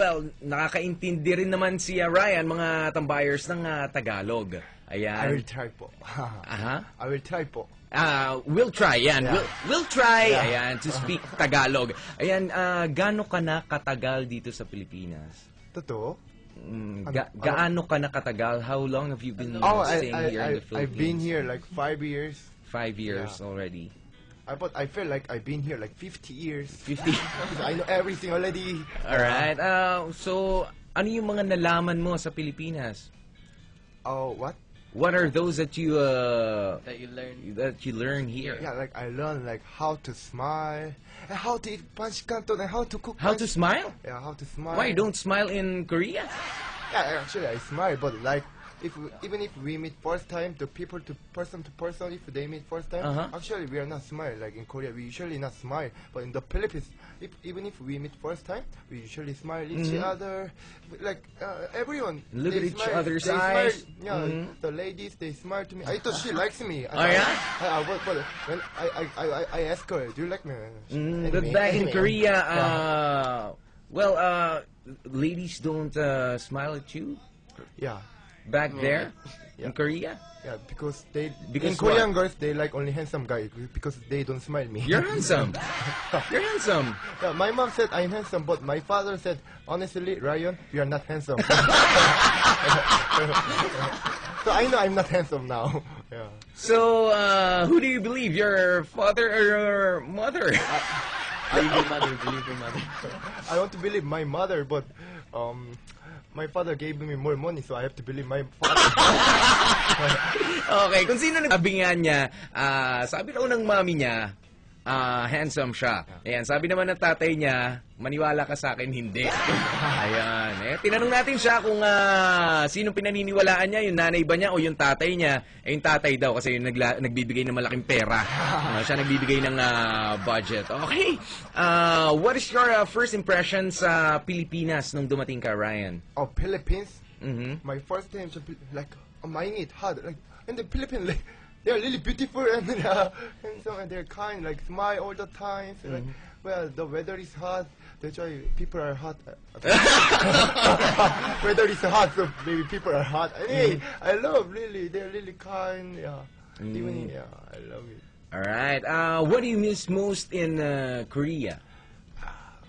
Well, nakakaintindi rin naman si Ryan, mga tambayers ng Tagalog. I Ayan. will try po. Aha. I will try po. We'll try, yan. Yeah. We'll try, Yeah. ayan, to speak Tagalog. Ayan, gaano ka na katagal dito sa Pilipinas? Totoo? Gaano ka na katagal? How long have you been Oh, staying here in the Philippines? I've been here like 5 years. 5 years Yeah. already. But I feel like I've been here like 50 years. 50. Because I know everything already. Alright. So, ano yung mga nalaman mo sa Pilipinas? Oh, what? What are those that you that you learn here? Yeah, like I learned like how to smile, and how to eat pancit canton, and how to cook. How to smile? Yeah, how to smile. Why you don't smile in Korea? Yeah, actually I smile, but like even if we meet first time, the people to person, if they meet first time, actually we are not smile. Like in Korea, we usually not smile, but in the Philippines, even if we meet first time, we usually smile each other. Like everyone, Look they at each smile, other's they smile. eyes. Yeah, the ladies they smile to me. I thought she likes me. Oh, yeah? But when I asked her, do you like me? But back in Korea, ladies don't smile at you Yeah. back there in Yeah. Korea. Yeah, because Because in Korean girls they like only handsome guy because they don't smile me. You're handsome. You're handsome. Yeah, my mom said I'm handsome, but my father said honestly, Ryan, you are not handsome. So I know I'm not handsome now. Yeah. So, who do you believe, your father or your mother? believe your mother, believe your mother. I want to believe my mother, but my father gave me more money, so I have to believe my father. Okay, kung sino sabi nga niya, sabi raw ng mami niya, handsome siya. Ayan, sabi naman ng tatay niya, maniwala ka sa akin, hindi. Ayan. Tinanong natin siya kung sino pinaniniwalaan niya, yung nanay ba niya o yung tatay niya. Yung tatay daw kasi yung nagbibigay ng malaking pera. Siya nagbibigay ng budget. Okay. What is your first impression sa Pilipinas nung dumating ka, Ryan? Oh, Philippines. Mm-hmm. My first time, like, mine it hard. Like, in the Philippines, like, they're really beautiful and handsome and they're kind, like, smile all the time. So, like, well, the weather is hot. That's why people are hot. Weather is hot, so maybe people are hot. Hey, I love really. They're really kind. Yeah, even I love it. All right. What do you miss most in Korea?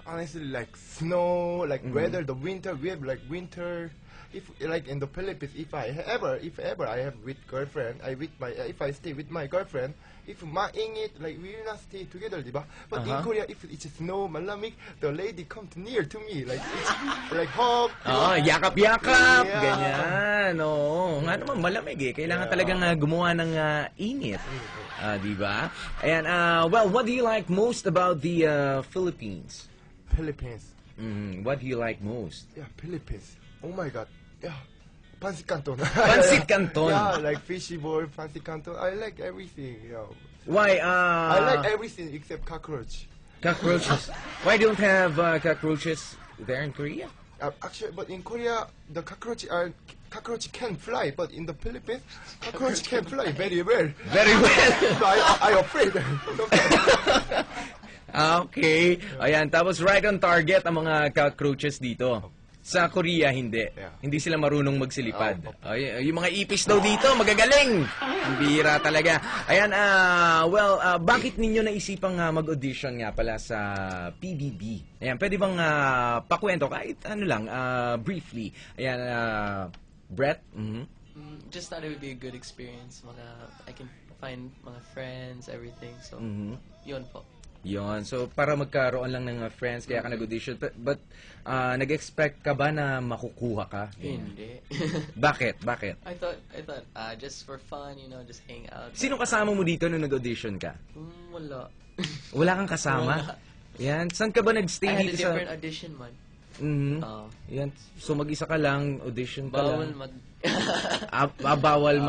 Honestly, like snow, like weather, the winter. We have like winter. If like in the Philippines, if ever I have with girlfriend, if I stay with my girlfriend, if maingit, like we will not stay together, diba? But in Korea, if it's snow, malamig, the lady comes near to me, like it's like hug. Yakap-yakap, Yeah. ganyan. Oo, nga naman malamig eh. Kailangan talagang gumawa ng init. Di ba? Ayan, well, what do you like most about the Philippines? Philippines. What do you like most? Yeah, Philippines. Oh my God. Yeah. Pancit canton. Pancit canton. Yeah, like fishy ball, pancit canton. I like everything. Yeah. Why? I like everything except cockroach. Cockroaches. Why don't have cockroaches there in Korea? Actually, but in Korea, the cockroach can fly, but in the Philippines, cockroach can fly very well. Very well. So I afraid. Okay. Ayan, tapos right on target ang mga cockroaches dito. Sa Korea, hindi. Yeah. Hindi sila marunong magsilipad. Yung mga ipis daw dito, magagaling. Ang bihira talaga. Ayan, bakit ninyo naisipang mag-audition nga pala sa PBB? Ayan, pwede bang pakwento kahit ano lang, briefly. Ayan, Brett? Just thought it would be a good experience. I can find mga friends, everything. So, yun po. Yon. So, para magkaroon lang ng friends, kaya ka nag-audition. But nag-expect ka ba na makukuha ka? Hindi. Bakit? I thought, just for fun, just hang out. Sino kasama mo dito nung nag-audition ka? Wala. Wala kang kasama? Wala. Yan. Saan ka ba nag-stay I had a dito sa... different audition, man. Yan. So, mag-isa ka lang, audition ka Bawal lang. Bawal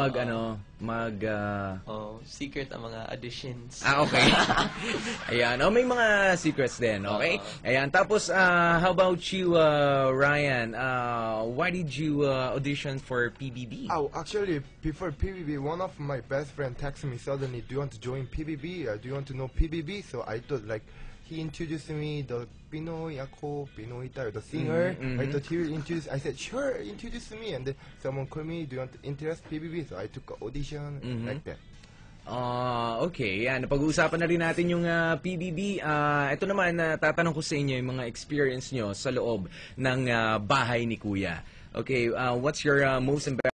secret ang mga auditions. Okay. Ayan. May mga secrets din, okay? Ayan. Tapos, how about you, Ryan? Why did you audition for PBB? Oh, actually, before PBB, one of my best friend texted me suddenly, do you want to join PBB? Do you want to know PBB? So I thought, like, he introduced me the Pinoy ako, Pinoy tayo, the singer. I thought he will introduce. I said, sure, introduce me. And then someone called me, do you want interest PBB? So I took an audition like that. Okay. Yan. Napag-uusapan na rin natin yung PBB. Ito naman, tatanong ko sa inyo yung mga experience nyo sa loob ng bahay ni Kuya. Okay, what's your most embarrassing